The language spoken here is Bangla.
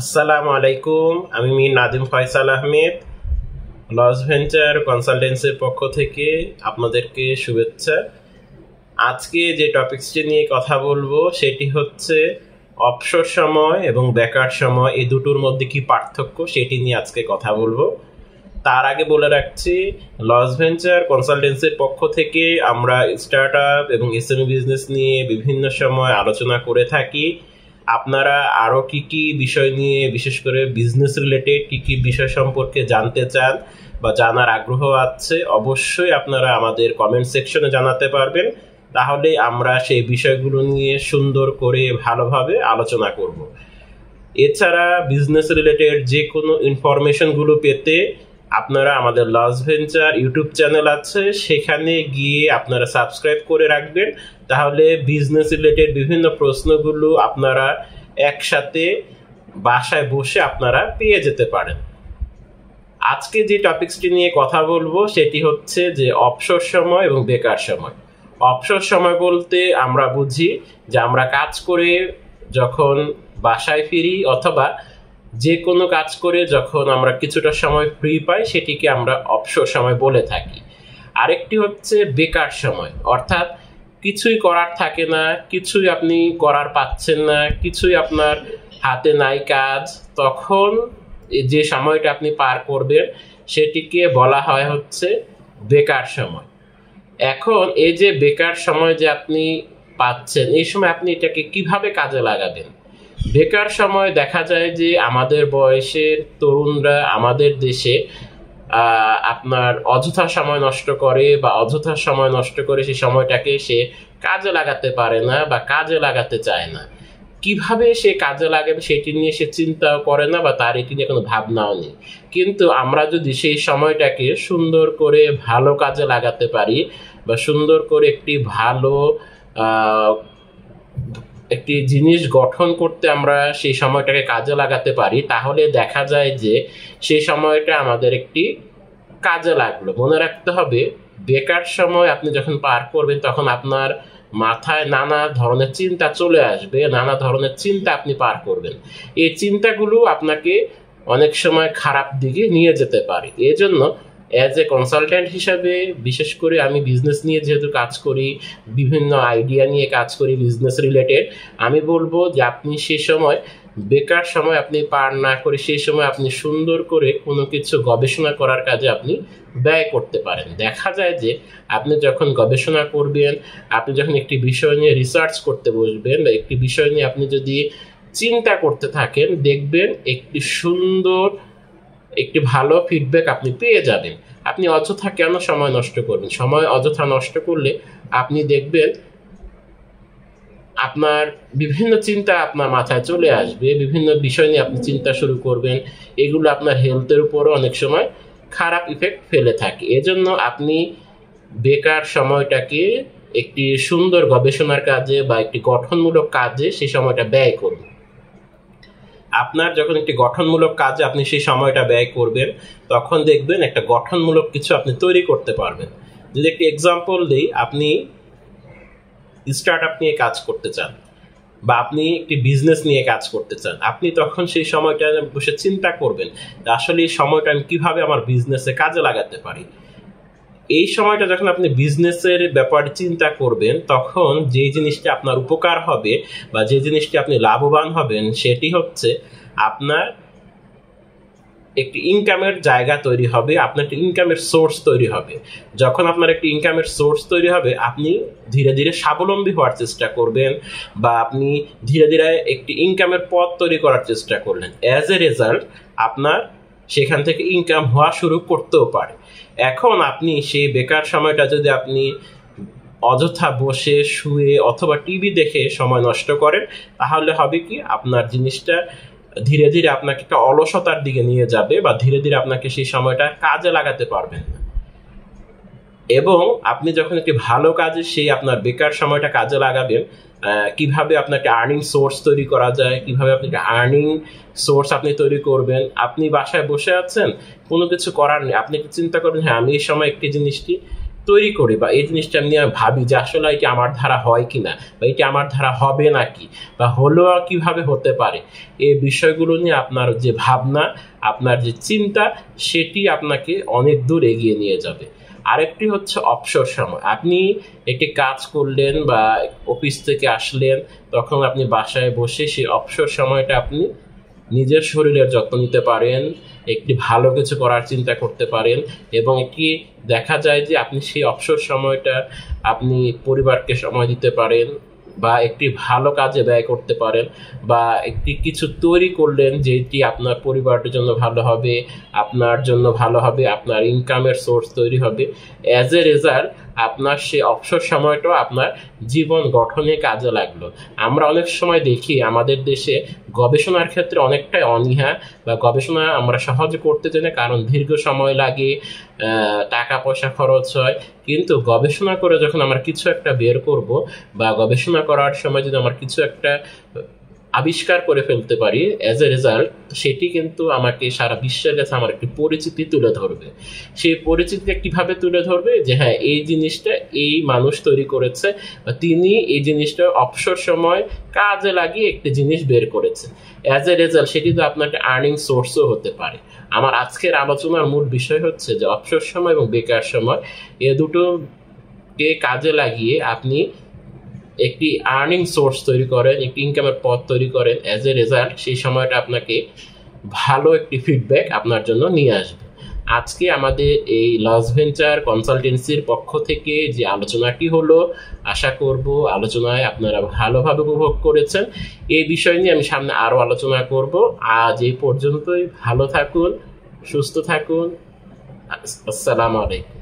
আসসালামু আলাইকুম। আমি মীর নাদিম ফয়সাল আহমেদ, লস ভেঞ্চার কনসালটেন্সির পক্ষ থেকে আপনাদেরকে শুভেচ্ছা। আজকে যে টপিকসটি নিয়ে কথা বলবো সেটি হচ্ছে অবসর সময় এবং বেকার সময়, এই দুটোর মধ্যে কি পার্থক্য সেটি নিয়ে আজকে কথা বলবো। তার আগে বলে রাখছি, লস ভেঞ্চার কনসালটেন্সির পক্ষ থেকে আমরা স্টার্ট আপ এবং এসএমই বিজনেস নিয়ে বিভিন্ন সময় আলোচনা করে থাকি। আপনারা আরও কি কি বিষয় নিয়ে, বিশেষ করে বিজনেস রিলেটেড কি কি বিষয় সম্পর্কে জানতে চান বা জানার আগ্রহ আছে, অবশ্যই আপনারা আমাদের কমেন্ট সেকশনে জানাতে পারবেন। তাহলে আমরা সেই বিষয়গুলো নিয়ে সুন্দর করে ভালোভাবে আলোচনা করব। এছাড়া বিজনেস রিলেটেড যে কোনো ইনফরমেশনগুলো পেতে আপনারা আমাদের লস ভেঞ্চার ইউটিউব চ্যানেল আছে, সেখানে গিয়ে আপনারা সাবস্ক্রাইব করে রাখবেন। তাহলে বিজনেস রিলেটেড বিভিন্ন প্রশ্নগুলো আপনারা একসাথে বাসায় বসে আপনারা পেয়ে যেতে পারেন। আজকে যে টপিকসটি নিয়ে কথা বলবো সেটি হচ্ছে যে অবসর সময় এবং বেকার সময়। অবসর সময় বলতে আমরা বুঝি যে আমরা কাজ করে যখন বাসায় ফিরি অথবা যে কোনো কাজ করে যখন আমরা কিছুটা সময় ফ্রি পাই সেটিকে আমরা অবসর সময় বলে থাকি। আরেকটি হচ্ছে বেকার সময়, অর্থাৎ কিছুই করার থাকে না, কিছুই আপনি করার পাচ্ছেন না, কিছুই আপনার হাতে নাই কাজ, তখন যে সময়টা আপনি পার করবেন সেটিকে বলা হয় হচ্ছে বেকার সময়। এখন এই যে বেকার সময় যে আপনি পাচ্ছেন, এই সময় আপনি এটাকে কিভাবে কাজে লাগাবেন? বেকার সময় দেখা যায় যে আমাদের বয়সের তরুণরা আমাদের দেশে আপনার অযথা সময় নষ্ট করে বা অযথা সময় নষ্ট করে সেই সময়টাকে সে কাজে লাগাতে পারে না বা কাজে লাগাতে চায় না। কিভাবে সে কাজে লাগাবে সেটি নিয়ে সে চিন্তাও করে না বা তার এটি নিয়ে কোনো ভাবনাও নেই। কিন্তু আমরা যদি সেই সময়টাকে সুন্দর করে ভালো কাজে লাগাতে পারি বা সুন্দর করে একটি জিনিস গঠন করতে আমরা সেই সময়টাকে কাজে লাগাতে পারি, তাহলে দেখা যায় যে সেই সময়টা আমাদের একটি কাজে লাগলো। মনে রাখতে হবে, বেকার সময় আপনি যখন পার করবেন তখন আপনার মাথায় নানা ধরনের চিন্তা চলে আসবে, নানা ধরনের চিন্তা আপনি পার করবেন। এই চিন্তাগুলো আপনাকে অনেক সময় খারাপ দিকে নিয়ে যেতে পারে। এই জন্য অ্যাজ এ কনসালট্যান্ট হিসাবে, বিশেষ করে আমি বিজনেস নিয়ে যেহেতু কাজ করি, বিভিন্ন আইডিয়া নিয়ে কাজ করি বিজনেস রিলেটেড, আমি বলবো যে আপনি সে সময় বেকার সময় আপনি পার না করে সেই সময় আপনি সুন্দর করে কোনো কিছু গবেষণা করার কাজে আপনি ব্যয় করতে পারেন। দেখা যায় যে আপনি যখন গবেষণা করবেন, আপনি যখন একটি বিষয় নিয়ে রিসার্চ করতে বসবেন বা একটি বিষয় নিয়ে আপনি যদি চিন্তা করতে থাকেন, দেখবেন একটি ভালো ফিডব্যাক আপনি পেয়ে যাবেন। আপনি অযথা কেন সময় নষ্ট করবেন? সময় অযথা নষ্ট করলে আপনি দেখবেন আপনার বিভিন্ন চিন্তা আপনার মাথায় চলে আসবে, বিভিন্ন বিষয় নিয়ে আপনি চিন্তা শুরু করবেন, এগুলো আপনার হেলথের উপরও অনেক সময় খারাপ ইফেক্ট ফেলে থাকে। এজন্য আপনি বেকার সময়টাকে একটি সুন্দর গবেষণার কাজে বা একটি গঠনমূলক কাজে সেই সময়টা ব্যয় করুন। আপনার যখন একটি গঠনমূলক কাজে আপনি সেই সময়টা ব্যয় করবেন, তখন দেখবেন একটা গঠনমূলক কিছু আপনি তৈরি করতে পারবেন। যদি একটি এক্সাম্পল দিই, আপনি স্টার্ট আপ নিয়ে কাজ করতে চান বা আপনি একটি বিজনেস নিয়ে কাজ করতে চান, আপনি তখন সেই সময়টা বসে চিন্তা করবেন আসলে এই সময়টা আমি কিভাবে আমার বিজনেসে কাজে লাগাতে পারি। এই সময়টা যখন আপনি বিজনেসের ব্যাপারে চিন্তা করবেন, তখন যে জিনিসটা আপনার উপকার হবে বা যে জিনিসটি আপনি লাভবান হবেন সেটি হচ্ছে আপনার একটি ইনকামের জায়গা তৈরি হবে, আপনার একটি ইনকামের সোর্স তৈরি হবে। যখন আপনার একটি ইনকামের সোর্স তৈরি হবে, আপনি ধীরে ধীরে স্বাবলম্বী হওয়ার চেষ্টা করবেন বা আপনি ধীরে ধীরে একটি ইনকামের পথ তৈরি করার চেষ্টা করলেন। অ্যাজ এ রেজাল্ট আপনার সেখান থেকে ইনকাম হওয়া শুরু করতেও পারে। এখন আপনি সেই বেকার সময়টা যদি আপনি অযথা বসে শুয়ে অথবা টিভি দেখে সময় নষ্ট করেন, তাহলে হবে কি আপনার জিনিসটা ধীরে ধীরে আপনাকে একটা অলসতার দিকে নিয়ে যাবে বা ধীরে ধীরে আপনাকে সেই সময়টা কাজে লাগাতে পারবেন না। এবং আপনি যখন একটি ভালো কাজে সেই আপনার বেকার সময়টা কাজে লাগাবেন, কিভাবে আপনাকে আর্নিং সোর্স তৈরি করা যায়, কিভাবে আপনি আর্নিং সোর্স আপনি তৈরি করবেন। আপনি বাসায় বসে আছেন, কোনো কিছু করার নেই, আপনি চিন্তা করবেন হ্যাঁ আমি এই সময় একটি জিনিসটি তৈরি করি বা এই জিনিসটা নিয়ে ভাবি যে আসলে এটি আমার দ্বারা হয় কিনা বা এটি আমার দ্বারা হবে নাকি বা হলেও কিভাবে হতে পারে, এই বিষয়গুলো নিয়ে আপনার যে ভাবনা, আপনার যে চিন্তা, সেটি আপনাকে অনেক দূর এগিয়ে নিয়ে যাবে। আরেকটি হচ্ছে অবসর সময়। আপনি একটি কাজ করলেন বা অফিস থেকে আসলেন, তখন আপনি বাসায় বসে সেই অবসর সময়টা আপনি নিজের শরীরের যত্ন নিতে পারেন, একটি ভালো কিছু করার চিন্তা করতে পারেন এবং একটি দেখা যায় যে আপনি সেই অবসর সময়টা আপনি পরিবারকে সময় দিতে পারেন বা একটি ভালো কাজে ব্যয় করতে পারেন বা একটি কিছু তৈরি করলেন যেটি আপনার পরিবারের জন্য ভালো হবে, আপনার জন্য ভালো হবে, আপনার ইনকামের সোর্স তৈরি হবে। অ্যাজ এ রেজাল্ট আপনার সেই অবসর সময়টাও আপনার জীবন গঠনে কাজে লাগলো। আমরা অনেক সময় দেখি আমাদের দেশে গবেষণার ক্ষেত্রে অনেকটাই অনীহা বা গবেষণা আমরা সহজে করতে চাই না, কারণ দীর্ঘ সময় লাগে, টাকা পয়সা খরচ হয়। কিন্তু গবেষণা করে যখন আমরা কিছু একটা বের করব বা গবেষণা করার সময় যদি আমরা কিছু একটা আবিষ্কার করে ফেলতে পারি, অ্যাজ এ রেজাল্ট সেটি কিন্তু আমাকে সারা বিশ্বের কাছে আমার একটি পরিচিতি তুলে ধরবে। সেই পরিচিতিটা কিভাবে তুলে ধরবে যে হ্যাঁ, এই জিনিসটা এই মানুষ তৈরি করেছে বা তিনি এই জিনিসটা অবসর সময় কাজে লাগিয়ে একটি জিনিস বের করেছে। অ্যাজ এ রেজাল্ট সেটি তো আপনাকে আর্নিং সোর্সও হতে পারে। আমার আজকের আলোচনার মূল বিষয় হচ্ছে যে অবসর সময় এবং বেকার সময় এ দুটোকে কাজে লাগিয়ে আপনি একটি আর্নিং সোর্স তৈরি করেন, একটি ইনকামের পথ তৈরি করেন। অ্যাজ এ রেজাল্ট সেই সময়টা আপনাকে ভালো একটি ফিডব্যাক আপনার জন্য নিয়ে আসবে। আজকে আমাদের এই লস ভেঞ্চার কনসালটেন্সির পক্ষ থেকে যে আলোচনাটি হলো, আশা করব আলোচনায় আপনারা ভালোভাবে উপভোগ করেছেন। এই বিষয় নিয়ে আমি সামনে আরও আলোচনা করব। আজ এই পর্যন্তই। ভালো থাকুন, সুস্থ থাকুন। আসসালামু আলাইকুম।